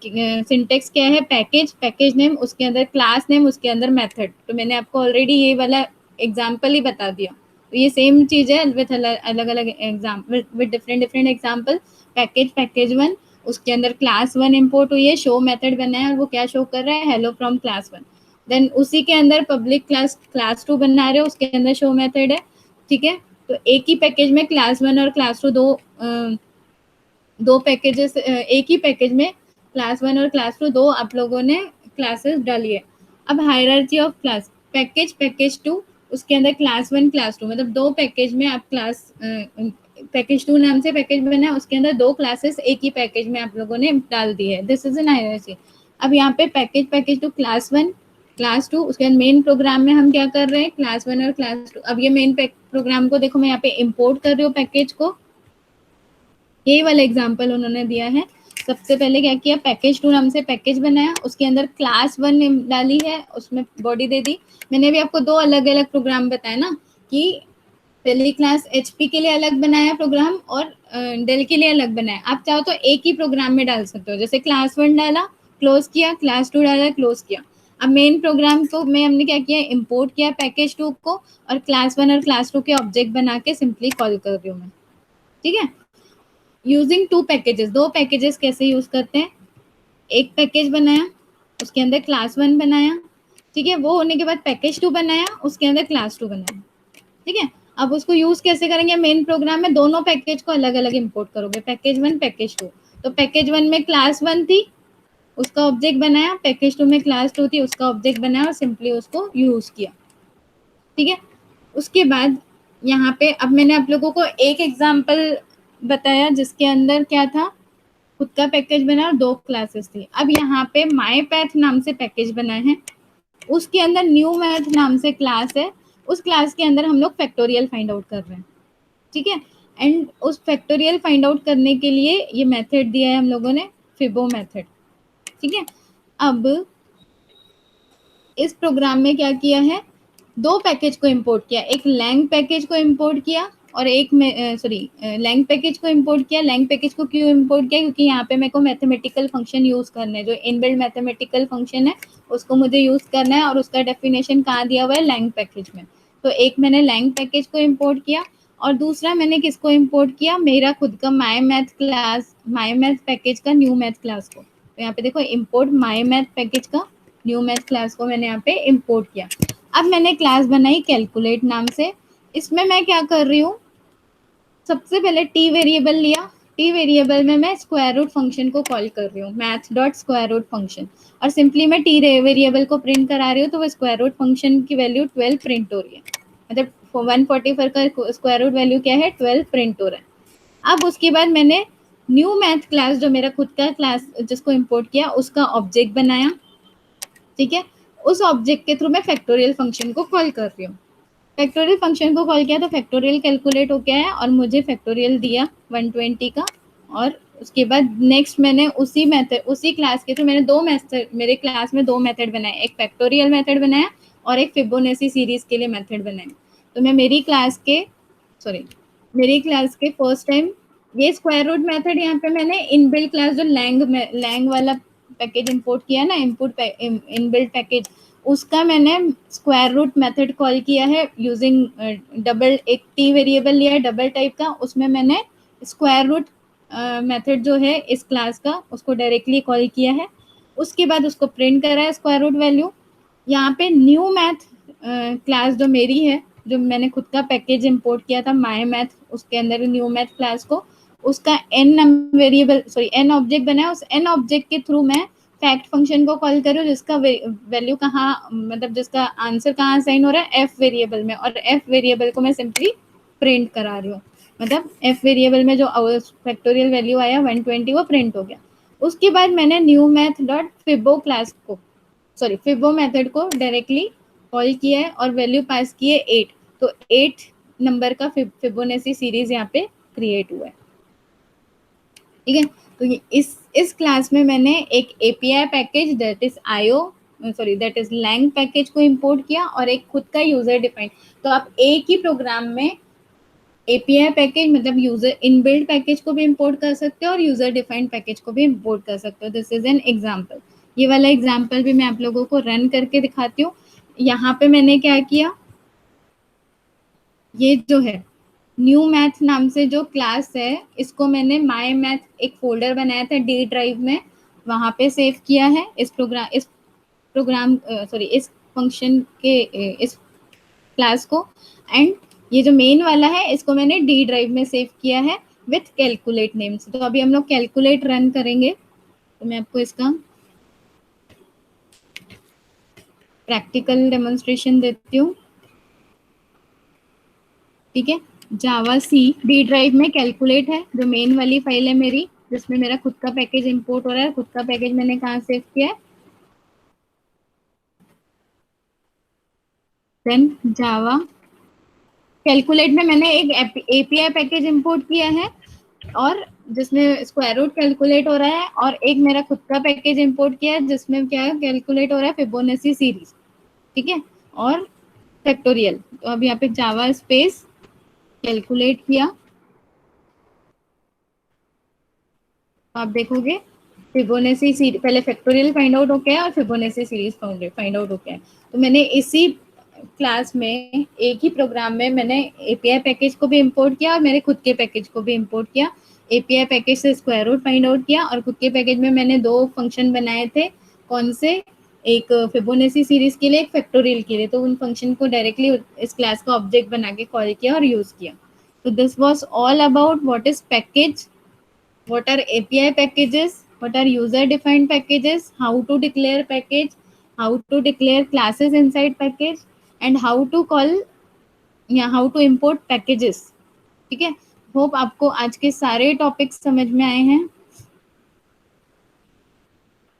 सिंटैक्स क्या है, पैकेज नेम, उसके अंदर क्लास नेम, उसके अंदर मेथड। तो मैंने आपको ऑलरेडी ये वाला एग्जांपल ही बता दिया। तो ये सेम चीज है विथ अलग अलग example, with different example. Package 1 उसके अंदर क्लास 1 इंपोर्ट हुई है, शो मेथड बना है और वो क्या शो कर रहा है? Hello from class 1। देन उसी के अंदर पब्लिक क्लास 2 बना रहे हो, उसके अंदर शो मेथड है, ठीक है। तो एक ही पैकेज में क्लास 1 और क्लास 2 दो पैकेजेस, एक ही पैकेज में क्लास 1 और क्लास 2 दो आप लोगों ने क्लासेस डाली है। अब हायरार्की ऑफ क्लास, पैकेज 2 उसके अंदर क्लास 1 क्लास 2, मतलब दो पैकेज में आप पैकेज 2 नाम से पैकेज बना है, उसके अंदर दो क्लासेस एक ही पैकेज में आप लोगों ने डाल दी है। This is an hierarchy. अब यहाँ पे पैकेज 2 क्लास 1 क्लास 2, उसके बाद मेन प्रोग्राम में हम क्या कर रहे हैं? क्लास 1 और क्लास 2। अब ये मेन प्रोग्राम को देखो, मैं यहाँ पे इंपोर्ट कर रही हूँ पैकेज को, ये वाला एग्जाम्पल उन्होंने दिया है। सबसे पहले क्या किया? पैकेज 2 नाम से पैकेज बनाया, उसके अंदर क्लास 1 डाली है, उसमें बॉडी दे दी। मैंने भी आपको दो अलग अलग प्रोग्राम बताया ना कि पहली क्लास HP के लिए अलग बनाया प्रोग्राम और डेल के लिए अलग बनाया। आप चाहो तो एक ही प्रोग्राम में डाल सकते हो, जैसे क्लास 1 डाला क्लोज किया, क्लास 2 डाला क्लोज किया। अब मेन प्रोग्राम को में हमने क्या किया? इंपोर्ट किया पैकेज 2 को और क्लास 1 और क्लास 2 के ऑब्जेक्ट बना के सिंपली कॉल कर रही हूँ मैं, ठीक है। यूजिंग 2 पैकेजेस, दो पैकेजेस कैसे यूज करते हैं? एक पैकेज बनाया, उसके अंदर क्लास 1 बनाया, ठीक है। वो होने के बाद पैकेज 2 बनाया, उसके अंदर क्लास 2 बनाया, ठीक है। अब उसको यूज कैसे करेंगे? मेन प्रोग्राम में दोनों पैकेज को अलग अलग इंपोर्ट करोगे, पैकेज 1 पैकेज 2। तो पैकेज 1 में क्लास 1 थी, उसका ऑब्जेक्ट बनाया, पैकेज 2 में क्लास 2 थी, उसका ऑब्जेक्ट बनाया और सिंपली उसको यूज किया, ठीक है। उसके बाद यहाँ पे अब मैंने आप लोगों को एक एग्जाम्पल बताया जिसके अंदर क्या था? खुद का पैकेज बना और दो क्लासेस थी। अब यहाँ पे माई पैथ नाम से पैकेज बना है, उसके अंदर न्यू मैथ नाम से क्लास है, उस क्लास के अंदर हम लोग फैक्टोरियल फाइंड आउट कर रहे हैं, ठीक है। एंड उस फैक्टोरियल फाइंड आउट करने के लिए ये मेथड दिया है हम लोगों ने, फिबो मेथड, ठीक है। अब इस प्रोग्राम में क्या किया है? दो पैकेज को इंपोर्ट किया, एक लैंग पैकेज को इंपोर्ट किया और एक लैंग पैकेज को इंपोर्ट किया। लैंग पैकेज को क्यों इंपोर्ट किया? क्योंकि यहाँ पे मेरे को मैथमेटिकल फंक्शन यूज करना है, जो इनबिल्ट मैथमेटिकल फंक्शन है उसको मुझे यूज करना है और उसका डेफिनेशन कहाँ दिया हुआ है? लैंग पैकेज में। तो एक मैंने लैंग पैकेज को इंपोर्ट किया और दूसरा मैंने किसको इंपोर्ट किया, मेरा खुद का माई मैथ क्लास, माई मैथ पैकेज का न्यू मैथ क्लास को। तो यहाँ पे देखो इंपोर्ट माई मैथ पैकेज का न्यू मैथ क्लास को मैंने यहाँ पे इंपोर्ट किया। अब मैंने क्लास बनाई कैलकुलेट नाम से। इसमें मैं क्या कर रही हूँ, सबसे पहले टी वेरिएबल लिया। टी वेरिएबल में मैं स्क्वायर रूट फंक्शन को कॉल कर रही हूँ, math dot square root function, और सिंपली मैं टी वेरिएबल को प्रिंट करा रही हूँ, तो वो स्क्वायर रूट फंक्शन की वैल्यू 12 प्रिंट हो रही है। मतलब 144 का स्क्वायर रूट वैल्यू क्या है, 12 प्रिंट हो रहा है। अब उसके बाद मैंने न्यू मैथ क्लास, जो मेरा खुद का क्लास जिसको इंपोर्ट किया, उसका ऑब्जेक्ट बनाया। ठीक है, उस ऑब्जेक्ट के थ्रू मैं फैक्टोरियल फंक्शन को कॉल कर रही हूँ। फैक्टोरियल फंक्शन को कॉल किया तो फैक्टोरियल कैलकुलेट हो गया है और मुझे फैक्टोरियल दिया 120 का। और उसके बाद नेक्स्ट मैंने उसी मेथड, उसी क्लास के थ्रू मैंने दो मेथड, मेरे क्लास में दो मेथड बनाए, एक फैक्टोरियल मेथड बनाया और एक फिबोनाची सीरीज के लिए मेथड बनाए। तो मैं मेरी क्लास के, सॉरी, मेरी क्लास के फर्स्ट टाइम ये स्क्वायर रूट मेथड, यहाँ पे मैंने इनबिल्ट क्लास जो लैंग वाला पैकेज इंपोर्ट किया ना, इनबिल्ट पैकेज, उसका मैंने स्क्वायर रूट मेथड कॉल किया है यूजिंग डबल, एक टी वेरिएबल लिया है डबल टाइप का, उसमें मैंने स्क्वायर रूट मेथड जो है इस क्लास का, उसको डायरेक्टली कॉल किया है। उसके बाद उसको प्रिंट करा है स्क्वायर रूट वैल्यू। यहाँ पे न्यू मैथ क्लास जो मेरी है, जो मैंने खुद का पैकेज इंपोर्ट किया था माई मैथ, उसके अंदर न्यू मैथ क्लास को, उसका N variable, sorry N object बनाया। उस एन ऑब्जेक्ट के थ्रू मैं फैक्ट फंक्शन को कॉल करूँ, जिसका वैल्यू कहाँ, मतलब जिसका आंसर कहाँ साइन हो रहा है, एफ वेरिएबल में, और एफ वेरिएबल को मैं सिंपली प्रिंट करा रही हूँ। मतलब एफ वेरिएबल में जो फैक्टोरियल वैल्यू आया 120 वो प्रिंट हो गया। उसके बाद मैंने न्यू मैथ डॉट फिबो क्लास को, सॉरी फिबो मेथड को डायरेक्टली कॉल किया है और वैल्यू पास की है 8। तो 8 नंबर का फिबोनाची सीरीज यहाँ पे क्रिएट हुआ है। ठीक है, तो ये इस क्लास में मैंने एक API package that is IO, sorry that is lang package को इंपोर्ट किया और एक खुद का यूजर डिफाइंड। तो आप एक ही प्रोग्राम में एपीआई पैकेज, मतलब यूजर इनबिल्ट पैकेज को भी इंपोर्ट कर सकते हो और यूजर डिफाइंड पैकेज को भी इंपोर्ट कर सकते हो। This is an example. ये वाला एग्जांपल भी मैं आप लोगों को रन करके दिखाती हूँ। यहाँ पे मैंने क्या किया, ये जो है न्यू मैथ नाम से जो क्लास है, इसको मैंने माई मैथ एक फोल्डर बनाया था डी ड्राइव में, वहां पे सेव किया है इस प्रोग्राम सॉरी इस फंक्शन के इस क्लास को। एंड ये जो मेन वाला है, इसको मैंने डी ड्राइव में सेव किया है विथ कैलकुलेट नेम से। तो अभी हम लोग कैलकुलेट रन करेंगे, तो मैं आपको इसका प्रैक्टिकल डेमोन्स्ट्रेशन देती हूँ। ठीक है, जावा सी डी ड्राइव में कैलकुलेट है, जो मेन वाली फाइल है मेरी, जिसमें मेरा खुद का पैकेज इंपोर्ट हो रहा है। खुद का पैकेज मैंने कहाँ सेव किया है, देन जावा कैलकुलेट में मैंने एक एपीआई पैकेज इंपोर्ट किया है, और जिसमें स्क्वायर रूट कैलकुलेट हो रहा है, और एक मेरा खुद का पैकेज इंपोर्ट किया है जिसमें क्या कैलकुलेट हो रहा है, फिबोनाची सीरीज। ठीक है, और फैक्टोरियल। तो अब यहाँ पे जावा स्पेस कैलकुलेट किया, तो आप देखोगे फिबोनाची सीरीज, पहले फैक्टोरियल फाइंड आउट हो गया और फिबोनाची सीरीज फाइंड आउट हो गया। तो मैंने इसी क्लास में एक ही प्रोग्राम में मैंने एपीआई पैकेज को भी इंपोर्ट किया और मेरे खुद के पैकेज को भी इंपोर्ट किया। एपीआई पैकेज से स्क्वायर रूट फाइंड आउट किया, और खुद के पैकेज में मैंने दो फंक्शन बनाए थे। कौन से, एक फिबोनाची सीरीज के लिए, एक फैक्टोरियल के लिए। तो उन फंक्शन को डायरेक्टली इस क्लास का ऑब्जेक्ट बना के कॉल किया और यूज किया। तो this was all about what is package, what are API packages, what are user defined packages, how to declare package, how to declare classes inside package, and how to call या how to import packages। ठीक है, होप आपको आज के सारे टॉपिक्स समझ में आए हैं।